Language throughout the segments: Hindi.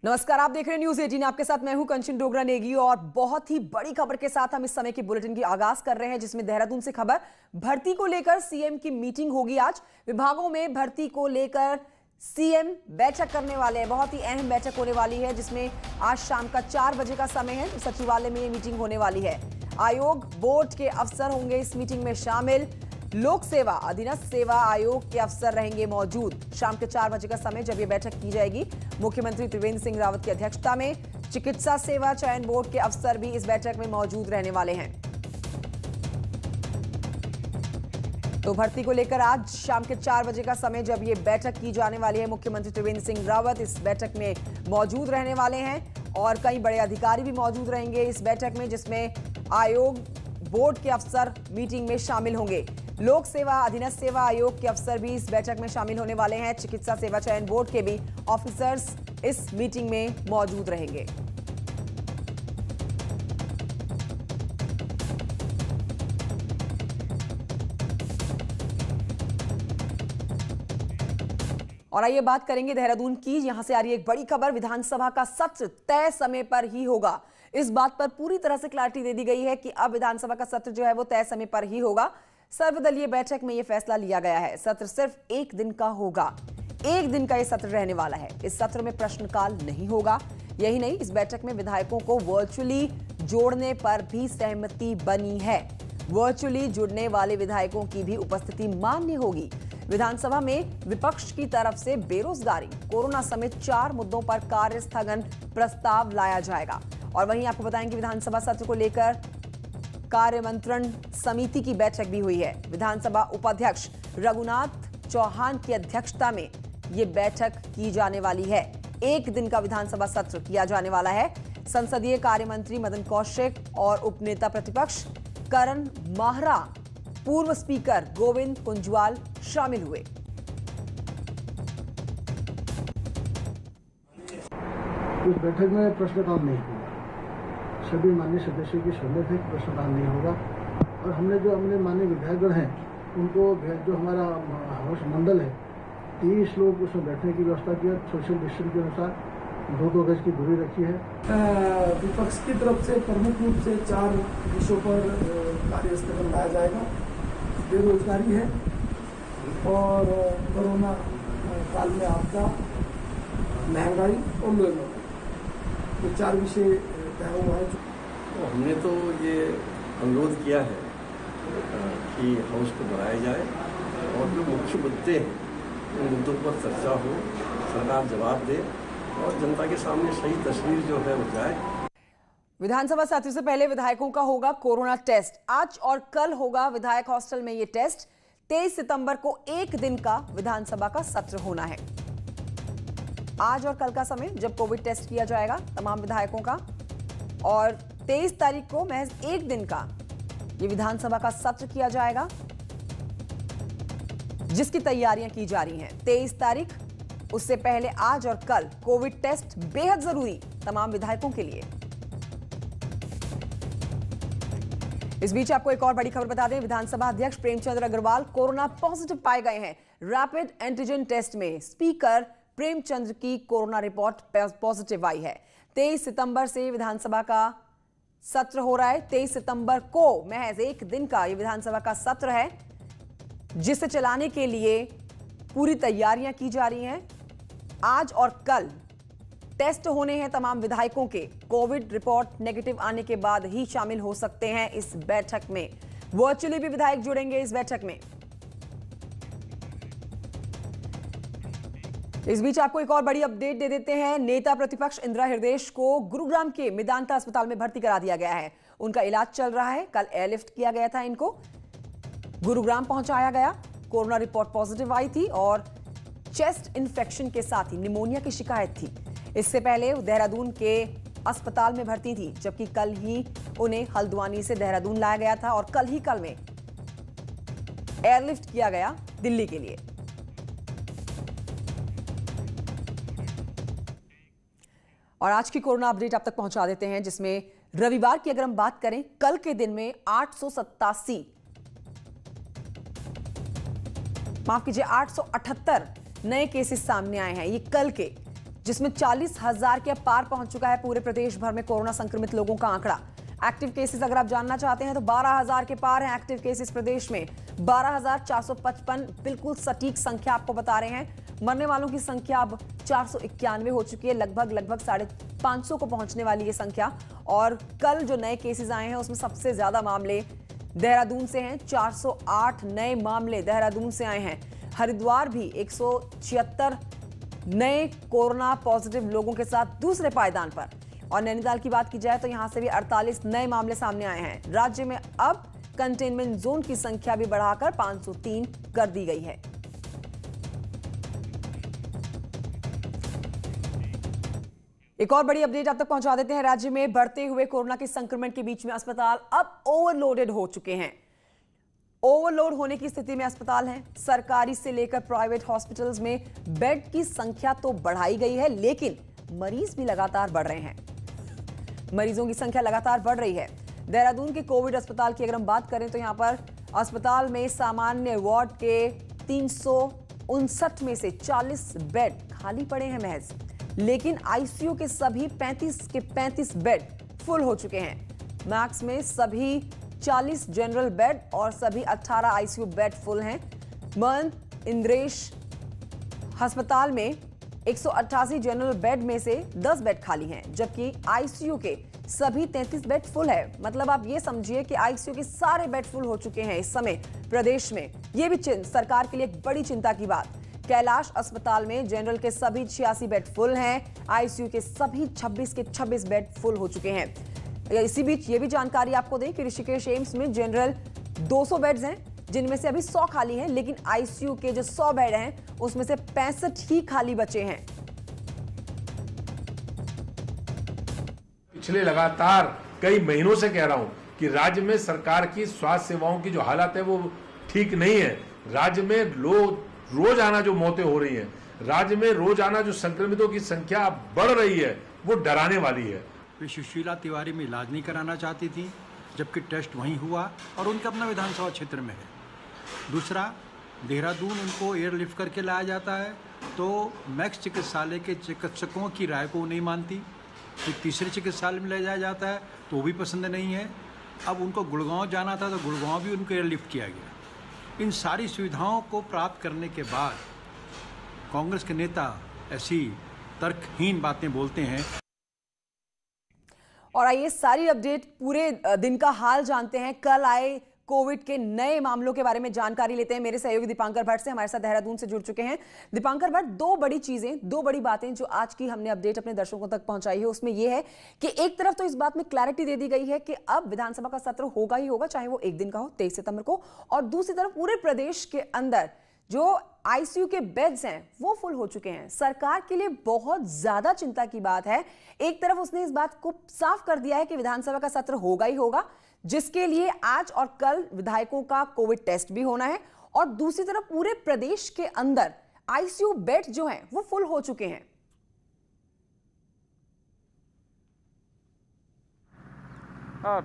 नमस्कार, आप देख रहे हैं न्यूज 18। आपके साथ मैं हूं कंचन डोगरा नेगी और बहुत ही बड़ी खबर के साथ हम इस समय की बुलेटिन की आगाज कर रहे हैं, जिसमें देहरादून से खबर। भर्ती को लेकर सीएम की मीटिंग होगी आज। विभागों में भर्ती को लेकर सीएम बैठक करने वाले हैं। बहुत ही अहम बैठक होने वाली है, जिसमें आज शाम का 4 बजे का समय है। सचिवालय में ये मीटिंग होने वाली है। आयोग बोर्ड के अफसर होंगे इस मीटिंग में शामिल। लोक सेवा अधीनस्थ सेवा आयोग के अफसर रहेंगे मौजूद। शाम के 4 बजे का समय जब ये बैठक की जाएगी, मुख्यमंत्री त्रिवेंद्र सिंह रावत की अध्यक्षता में चिकित्सा सेवा चयन बोर्ड के अफसर भी इस बैठक में मौजूद रहने वाले हैं। तो भर्ती को लेकर आज शाम के 4 बजे का समय जब ये बैठक की जाने वाली है, मुख्यमंत्री त्रिवेंद्र सिंह रावत इस बैठक में मौजूद रहने वाले हैं और कई बड़े अधिकारी भी मौजूद रहेंगे इस बैठक में, जिसमें आयोग बोर्ड के अफसर मीटिंग में शामिल होंगे। लोक सेवा अधीनस्थ सेवा आयोग के अफसर भी इस बैठक में शामिल होने वाले हैं। चिकित्सा सेवा चयन बोर्ड के भी ऑफिसर्स इस मीटिंग में मौजूद रहेंगे। और आइए बात करेंगे देहरादून की। यहां से आ रही एक बड़ी खबर, विधानसभा का सत्र तय समय पर ही होगा। इस बात पर पूरी तरह से क्लैरिटी दे दी गई है कि अब विधानसभा का सत्र जो है वो तय समय पर ही होगा। सर्वदलीय बैठक में यह फैसला लिया गया है। सत्र सिर्फ 1 दिन का होगा। 1 दिन का यह सत्र रहने वाला है। इस सत्र में प्रश्नकाल नहीं होगा। यही नहीं, इस बैठक में विधायकों को वर्चुअली जोड़ने पर भी सहमति बनी है। वर्चुअली जुड़ने वाले विधायकों की भी उपस्थिति मान्य होगी। विधानसभा में विपक्ष की तरफ से बेरोजगारी, कोरोना समेत 4 मुद्दों पर कार्य स्थगन प्रस्ताव लाया जाएगा। और वहीं आपको बताएंगे, विधानसभा सत्र को लेकर कार्य मंत्रण समिति की बैठक भी हुई है। विधानसभा उपाध्यक्ष रघुनाथ चौहान की अध्यक्षता में यह बैठक की जाने वाली है। 1 दिन का विधानसभा सत्र किया जाने वाला है। संसदीय कार्य मंत्री मदन कौशिक और उपनेता प्रतिपक्ष करण माहरा, पूर्व स्पीकर गोविंद कुंजवाल शामिल हुए। इस बैठक में प्रश्नकाल नहीं होगा। सभी माननीय सदस्यों की सहमति है कि प्रश्नकाल नहीं होगा। और हमने माननीय विधायकगण हैं, उनको जो हमारा हाउस मंडल है, 30 लोग उसमें बैठने की व्यवस्था की है। सोशल डिस्टेंस के अनुसार 2-2 गज की दूरी रखी है। विपक्ष की तरफ से प्रमुख रूप से 4 विषयों पर कार्यस्थगन लाया जाएगा। बेरोजगारी है और कोरोना काल में आपदा, महंगाई और लोग, ये 4 विषय तय हुआ है। तो हमने तो ये अनुरोध किया है कि हाउस को बढ़ाया जाए और जो मुख्य मुद्दे हैं उन मुद्दों पर चर्चा हो, सरकार जवाब दे और जनता के सामने सही तस्वीर जो है हो जाए। विधानसभा सत्र से पहले विधायकों का होगा कोरोना टेस्ट। आज और कल होगा विधायक हॉस्टल में ये टेस्ट। 23 सितंबर को 1 दिन का विधानसभा का सत्र होना है। आज और कल का समय जब कोविड टेस्ट किया जाएगा तमाम विधायकों का, और 23 तारीख को महज 1 दिन का ये विधानसभा का सत्र किया जाएगा, जिसकी तैयारियां की जा रही हैं। 23 तारीख, उससे पहले आज और कल कोविड टेस्ट बेहद जरूरी तमाम विधायकों के लिए। इस बीच आपको एक और बड़ी खबर बता दें, विधानसभा अध्यक्ष प्रेमचंद अग्रवाल कोरोना पॉजिटिव पाए गए हैं। रैपिड एंटीजन टेस्ट में स्पीकर प्रेमचंद की कोरोना रिपोर्ट पॉजिटिव आई है। 23 सितंबर से विधानसभा का सत्र हो रहा है। 23 सितंबर को महज 1 दिन का ये विधानसभा का सत्र है, जिसे चलाने के लिए पूरी तैयारियां की जा रही हैं। आज और कल टेस्ट होने हैं तमाम विधायकों के। कोविड रिपोर्ट नेगेटिव आने के बाद ही शामिल हो सकते हैं इस बैठक में। वर्चुअली भी विधायक जुड़ेंगे इस बैठक में। इस बीच आपको एक और बड़ी अपडेट दे देते हैं। नेता प्रतिपक्ष इंदिरा हृदयेश को गुरुग्राम के मेदांता अस्पताल में भर्ती करा दिया गया है। उनका इलाज चल रहा है। कल एयरलिफ्ट किया गया था, इनको गुरुग्राम पहुंचाया गया। कोरोना रिपोर्ट पॉजिटिव आई थी और चेस्ट इन्फेक्शन के साथ ही निमोनिया की शिकायत थी। इससे पहले देहरादून के अस्पताल में भर्ती थी, जबकि कल ही उन्हें हल्द्वानी से देहरादून लाया गया था और कल में एयरलिफ्ट किया गया दिल्ली के लिए। और आज की कोरोना अपडेट आप तक पहुंचा देते हैं, जिसमें रविवार की अगर हम बात करें, कल के दिन में 887 माफ कीजिए 878 नए केसेस सामने आए हैं। ये कल के जिसमें 40,000 के पार पहुंच चुका है पूरे प्रदेश भर में कोरोना संक्रमित लोगों का आंकड़ा। एक्टिव केसेस अगर आप जानना चाहते हैं तो 12,000 के पार हैं एक्टिव केसेस प्रदेश में। 12,455 बिल्कुल सटीक संख्या आपको बता रहे हैं। मरने वालों की संख्या अब 491 हो चुकी है, लगभग 550 को पहुंचने वाली ये संख्या। और कल जो नए केसेस आए हैं उसमें सबसे ज्यादा मामले देहरादून से हैं। 408 नए मामले देहरादून से आए हैं। हरिद्वार भी 176 नए कोरोना पॉजिटिव लोगों के साथ दूसरे पायदान पर। और नैनीताल की बात की जाए तो यहां से भी 48 नए मामले सामने आए हैं। राज्य में अब कंटेनमेंट जोन की संख्या भी बढ़ाकर 503 कर दी गई है। एक और बड़ी अपडेट आप तक पहुंचा देते हैं। राज्य में बढ़ते हुए कोरोना के संक्रमण के बीच में अस्पताल अब ओवरलोडेड हो चुके हैं। ओवरलोड होने की स्थिति में अस्पताल हैं। सरकारी से लेकर प्राइवेट हॉस्पिटल्स में बेड की संख्या तो बढ़ाई गई है, लेकिन मरीज भी लगातार बढ़ रहे हैं। मरीजों की संख्या लगातार बढ़ रही है। देहरादून के कोविड अस्पताल की अगर हम बात करें तो यहां पर अस्पताल में सामान्य वार्ड के 359 में से 40 बेड खाली पड़े हैं महज, लेकिन आईसीयू के सभी 35 बेड फुल हो चुके हैं। मैक्स में सभी 40 जनरल बेड और सभी 18 आईसीयू बेड फुल हैं। महंत इंद्रेश अस्पताल में 188 जनरल बेड में से 10 बेड खाली हैं, जबकि आईसीयू के सभी 33 बेड फुल है। मतलब आप ये समझिए कि आईसीयू के सारे बेड फुल हो चुके हैं इस समय प्रदेश में। ये भी सरकार के लिए एक बड़ी चिंता की बात। कैलाश अस्पताल में जनरल के सभी 86 बेड फुल हैं। आईसीयू के सभी 26 के 26 बेड फुल हो चुके हैं। इसी बीच ये भी जानकारी आपको दें कि ऋषिकेश एम्स में जनरल 200 बेड्स हैं, जिनमें से अभी 100 खाली हैं, लेकिन आईसीयू के जो 100 बेड हैं उसमें से 65 ही खाली बचे हैं। पिछले लगातार कई महीनों से कह रहा हूं कि राज्य में सरकार की स्वास्थ्य सेवाओं की जो हालत है वो ठीक नहीं है। राज्य में रोजाना जो मौतें हो रही हैं, राज्य में रोजाना जो संक्रमितों की संख्या बढ़ रही है, वो डराने वाली है। वे सुशीला तिवारी में इलाज नहीं कराना चाहती थी, जबकि टेस्ट वहीं हुआ और उनका अपना विधानसभा क्षेत्र में है। दूसरा, देहरादून उनको एयरलिफ्ट करके लाया जाता है तो मैक्स चिकित्सालय के चिकित्सकों की राय को नहीं मानती। फिर तीसरे चिकित्सालय में ले जाया जाता है तो वो भी पसंद नहीं है। अब उनको गुड़गांव जाना था तो गुड़गांव भी उनको एयरलिफ्ट किया गया। इन सारी सुविधाओं को प्राप्त करने के बाद कांग्रेस के नेता ऐसी तर्कहीन बातें बोलते हैं। और आइए सारी अपडेट पूरे दिन का हाल जानते हैं। कल आए कोविड के नए मामलों के बारे में जानकारी लेते हैं। मेरे सहयोगी दीपांकर भट्ट से हमारे साथ देहरादून से जुड़ चुके हैं। दीपांकर भट्ट, दो बड़ी बातें जो आज की हमने अपडेट अपने दर्शकों तक पहुंचाई है, उसमें यह है कि एक तरफ तो इस बात में क्लैरिटी दे दी गई है कि अब विधानसभा का सत्र होगा ही होगा, चाहे वो एक दिन का हो 23 सितंबर को, और दूसरी तरफ पूरे प्रदेश के अंदर जो आईसीयू के बेड्स हैं वो फुल हो चुके हैं। सरकार के लिए बहुत ज्यादा चिंता की बात है। एक तरफ उसने इस बात को साफ कर दिया है कि विधानसभा का सत्र होगा ही होगा, जिसके लिए आज और कल विधायकों का कोविड टेस्ट भी होना है, और दूसरी तरफ पूरे प्रदेश के अंदर आईसीयू बेड जो हैं वो फुल हो चुके हैं।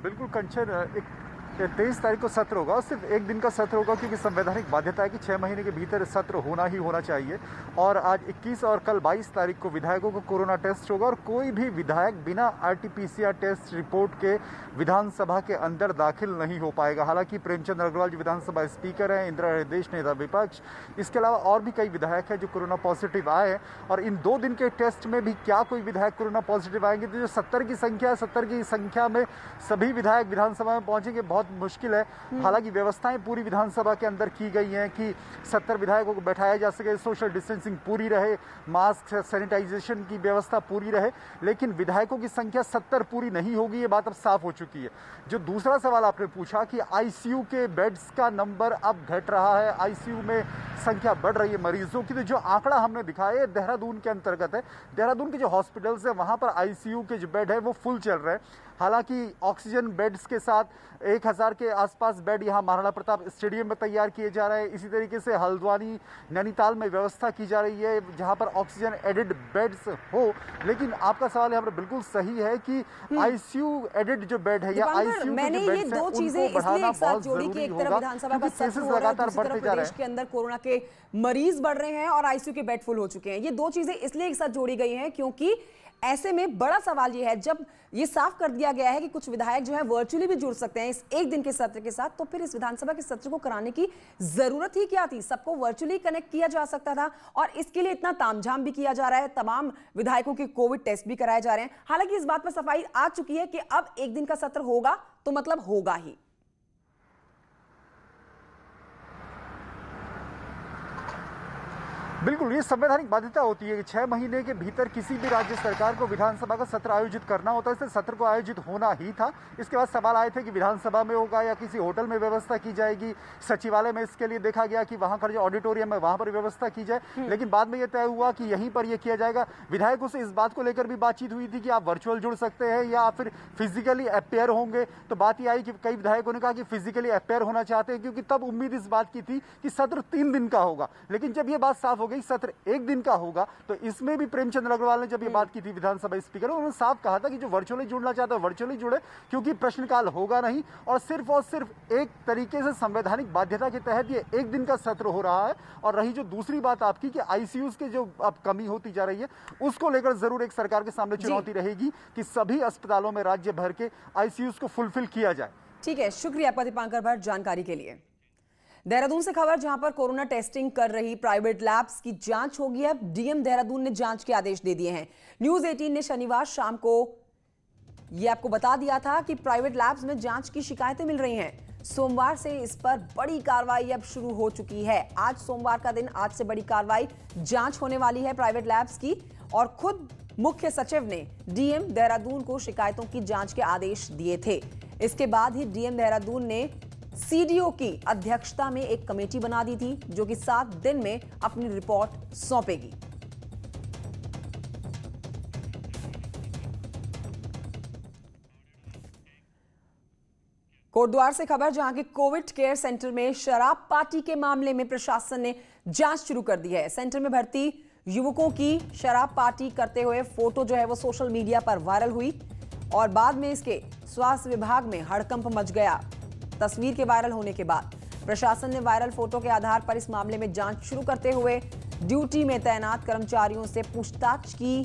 बिल्कुल कंचन, 23 तारीख को सत्र होगा और सिर्फ एक दिन का सत्र होगा, क्योंकि संवैधानिक बाध्यता है कि 6 महीने के भीतर सत्र होना ही होना चाहिए। और आज 21 और कल 22 तारीख को विधायकों को कोरोना टेस्ट होगा और कोई भी विधायक बिना आरटीपीसीआर टेस्ट रिपोर्ट के विधानसभा के अंदर दाखिल नहीं हो पाएगा। हालांकि प्रेमचंद अग्रवाल जो विधानसभा स्पीकर हैं, इंदिरा हृदयेश नेता विपक्ष, इसके अलावा और भी कई विधायक हैं जो कोरोना पॉजिटिव आए हैं। और इन 2 दिन के टेस्ट में भी क्या कोई विधायक कोरोना पॉजिटिव आएंगे? तो जो 70 की संख्या है, 70 की संख्या में सभी विधायक विधानसभा में पहुंचेंगे, बहुत मुश्किल है। हालांकि व्यवस्थाएं पूरी विधानसभा के अंदर की गई हैं कि 70 विधायकों को बैठाया जा सके, सोशल डिस्टेंसिंग पूरी रहे, मास्क सैनिटाइजेशन की व्यवस्था पूरी रहे, लेकिन विधायकों की संख्या 70 पूरी नहीं होगी, ये बात अब साफ हो चुकी है। जो दूसरा सवाल आपने पूछा कि आईसीयू के बेड्स का नंबर अब घट रहा है, आईसीयू में संख्या बढ़ रही है मरीजों की, तो जो आंकड़ा हमने दिखाया है देहरादून के अंतर्गत है। देहरादून के जो हॉस्पिटल्स है वहां पर आईसीयू के जो बेड है वो फुल चल रहे हैं। हालांकि ऑक्सीजन बेड्स के साथ 1000 के आसपास बेड यहाँ महाराणा प्रताप स्टेडियम में तैयार किए जा रहे हैं। इसी तरीके से हल्द्वानी नैनीताल में व्यवस्था की जा रही है जहाँ पर ऑक्सीजन एडेड बेड्स हो। लेकिन आपका सवाल यहाँ पर बिल्कुल सही है कि आईसीयू एडेड जो बेड है या आईसीयू मैंने ये दो चीजें इसलिए एक साथ जोड़ी कि एक तरफ विधानसभा का सत्र हो रहा है, दूसरी तरफ प्रदेश के अंदर कोरोना के मरीज बढ़ रहे हैं और आईसीयू के बेड फुल हो चुके हैं। ये दो चीजें इसलिए एक साथ जोड़ी गई हैं क्योंकि ऐसे में बड़ा सवाल ये है, जब ये साफ कर दिया गया है कि कुछ विधायक जो है वर्चुअली भी जुड़ सकते हैं इस एक दिन के सत्र के साथ, तो फिर इस विधानसभा के सत्र को कराने की जरूरत ही क्या थी? सबको वर्चुअली कनेक्ट किया जा सकता था और इसके लिए इतना तामझाम भी किया जा रहा है, तमाम विधायकों के कोविड टेस्ट भी कराए जा रहे हैं। हालांकि इस बात पर सफाई आ चुकी है कि अब एक दिन का सत्र होगा तो मतलब होगा ही। बिल्कुल, ये संवैधानिक बाध्यता होती है कि 6 महीने के भीतर किसी भी राज्य सरकार को विधानसभा का सत्र आयोजित करना होता है। इसलिए सत्र को आयोजित होना ही था। इसके बाद सवाल आए थे कि विधानसभा में होगा या किसी होटल में व्यवस्था की जाएगी। सचिवालय में इसके लिए देखा गया कि वहां पर जो ऑडिटोरियम है वहां पर व्यवस्था की जाए, लेकिन बाद में यह तय हुआ कि यहीं पर यह किया जाएगा। विधायकों से इस बात को लेकर भी बातचीत हुई थी कि आप वर्चुअल जुड़ सकते हैं या फिर फिजिकली अपेयर होंगे। तो बात यह आई कि कई विधायकों ने कहा कि फिजिकली अपेयर होना चाहते हैं, क्योंकि तब उम्मीद इस बात की थी कि सत्र 3 दिन का होगा। लेकिन जब यह बात साफ हो गई सत्र 1 दिन का होगा, तो इसमें भी प्रेमचंद अग्रवाल ने जब ये बात की थी विधानसभा स्पीकर, उन्होंने साफ कहा था कि जो वर्चुअली जुड़ना चाहता है वर्चुअली जुड़े, क्योंकि प्रश्नकाल होगा नहीं और सिर्फ एक तरीके से संवैधानिक बाध्यता के तहत ये 1 दिन का सत्र हो रहा है। और रही जो दूसरी बात आपकी कि आईसीयूज के जो अब कमी होती जा रही है, उसको लेकर जरूर एक सरकार के सामने चुनौती रहेगी कि सभी अस्पतालों में राज्य भर के आईसीयूज को फुलफिल किया जाए। ठीक है, शुक्रिया दीपांकर भट्ट जानकारी के लिए। देहरादून से खबर, जहां पर कोरोना टेस्टिंग कर रही प्राइवेट लैब्स की जांच होगी। अब डीएम देहरादून ने जांच के आदेश दे दिए हैं। न्यूज 18 ने शनिवार शाम को यह आपको बता दिया था कि प्राइवेट लैब्स में जांच की शिकायतें मिल रही हैं। सोमवार से इस पर बड़ी कार्रवाई अब शुरू हो चुकी है। आज सोमवार का दिन, आज से बड़ी कार्रवाई जांच होने वाली है प्राइवेट लैब्स की। और खुद मुख्य सचिव ने डीएम देहरादून को शिकायतों की जांच के आदेश दिए थे। इसके बाद ही डीएम देहरादून ने सीडीओ की अध्यक्षता में एक कमेटी बना दी थी, जो कि 7 दिन में अपनी रिपोर्ट सौंपेगी। कोटद्वार से खबर, जहां के कोविड केयर सेंटर में शराब पार्टी के मामले में प्रशासन ने जांच शुरू कर दी है। सेंटर में भर्ती युवकों की शराब पार्टी करते हुए फोटो जो है वो सोशल मीडिया पर वायरल हुई और बाद में इसके स्वास्थ्य विभाग में हड़कंप मच गया। तस्वीर के वायरल होने के बाद प्रशासन ने वायरल फोटो के आधार पर इस मामले में जांच शुरू करते हुए ड्यूटी में तैनात कर्मचारियों से पूछताछ की।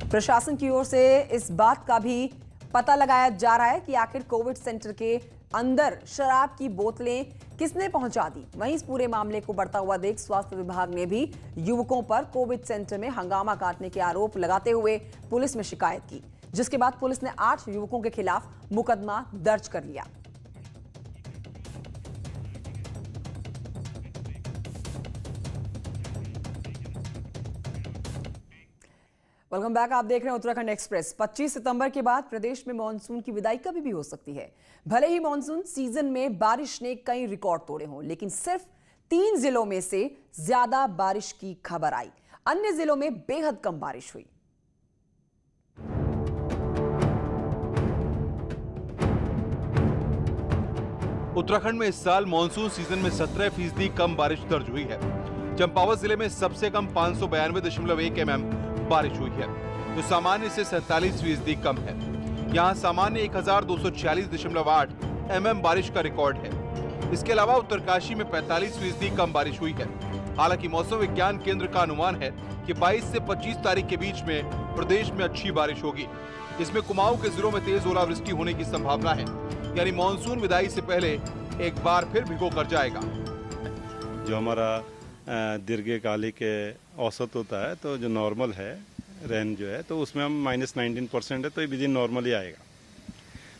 प्रशासन की ओर से इस बात का भी पता लगाया जा रहा है कि आखिर कोविड सेंटर के अंदर शराब की बोतलें किसने पहुंचा दी। वहीं इस पूरे मामले को बढ़ता हुआ देख स्वास्थ्य विभाग ने भी युवकों पर कोविड सेंटर में हंगामा काटने के आरोप लगाते हुए पुलिस में शिकायत की, जिसके बाद पुलिस ने 8 युवकों के खिलाफ मुकदमा दर्ज कर लिया। वेलकम बैक, आप देख रहे हैं उत्तराखंड एक्सप्रेस। 25 सितंबर के बाद प्रदेश में मानसून की विदाई कभी भी हो सकती है। भले ही मानसून सीजन में बारिश ने कई रिकॉर्ड तोड़े हों, लेकिन सिर्फ 3 जिलों में से ज्यादा बारिश की खबर आई। अन्य जिलों में बेहद कम बारिश हुई। उत्तराखंड में इस साल मानसून सीजन में 17% कम बारिश दर्ज हुई है। चंपावत जिले में सबसे कम 592.1 mm बारिश हुई है, जो सामान्य से 47% कम है। यहाँ सामान्य 1246.8 mm बारिश का रिकॉर्ड है। इसके अलावा उत्तरकाशी में 45% कम बारिश हुई है। हालांकि मौसम विज्ञान केंद्र का अनुमान है कि 22 से 25 तारीख के बीच में प्रदेश में अच्छी बारिश होगी। इसमें कुमाऊं के जिलों में तेज ओलावृष्टि होने की संभावना है, यानी मानसून विदाई से पहले एक बार फिर भिगो कर जाएगा। जो हमारा दीर्घकालिक औसत होता है, तो जो नॉर्मल है रेन जो है, तो उसमें हम -19% है, तो ये विद इन नॉर्मल ही आएगा।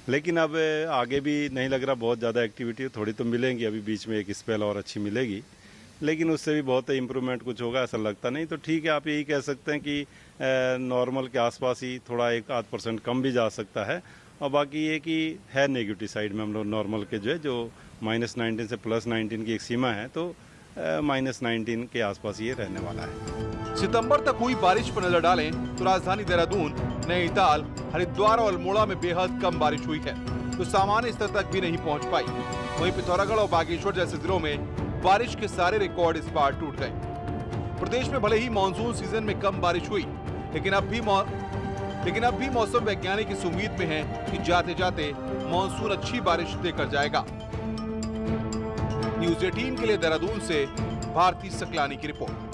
लेकिन अब आगे भी नहीं लग रहा बहुत ज़्यादा एक्टिविटी, थोड़ी तो मिलेंगी, अभी बीच में एक स्पेल और अच्छी मिलेगी, लेकिन उससे भी बहुत इम्प्रूवमेंट कुछ होगा ऐसा लगता नहीं। तो ठीक है, आप यही कह सकते हैं कि नॉर्मल के आसपास ही थोड़ा 1-8% कम भी जा सकता है। और बाकी ये कि है नेगेटिव साइड में हम लोग नॉर्मल के जो है जो -19 से +19 की एक सीमा है, तो -19 के आसपास ये रहने वाला है। सितंबर तक हुई बारिश पर नजर डालें तो राजधानी देहरादून, नैनीताल, हरिद्वार और अल्मोड़ा में बेहद कम बारिश हुई है, तो सामान्य स्तर तक भी नहीं पहुंच पाई। वहीं पिथौरागढ़ और बागेश्वर जैसे जिलों में बारिश के सारे रिकॉर्ड इस बार टूट गए। प्रदेश में भले ही मानसून सीजन में कम बारिश हुई, लेकिन अब भी मौसम वैज्ञानिक इस उम्मीद में हैं कि जाते जाते मानसून अच्छी बारिश देकर जाएगा। न्यूज़ 18 के लिए देहरादून से भारती सकलानी की रिपोर्ट।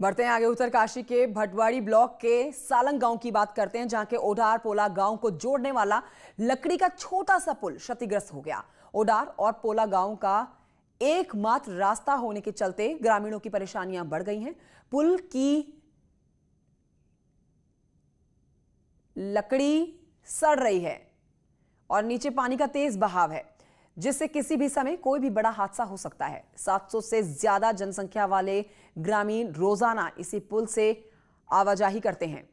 बढ़ते हैं आगे, उत्तरकाशी के भटवाड़ी ब्लॉक के सालंग गांव की बात करते हैं, जहां के ओडार पोला गांव को जोड़ने वाला लकड़ी का छोटा सा पुल क्षतिग्रस्त हो गया। ओडार और पोला गांव का एकमात्र रास्ता होने के चलते ग्रामीणों की परेशानियां बढ़ गई हैं। पुल की लकड़ी सड़ रही है और नीचे पानी का तेज बहाव है, जिससे किसी भी समय कोई भी बड़ा हादसा हो सकता है। 700 से ज्यादा जनसंख्या वाले ग्रामीण रोजाना इसी पुल से आवाजाही करते हैं।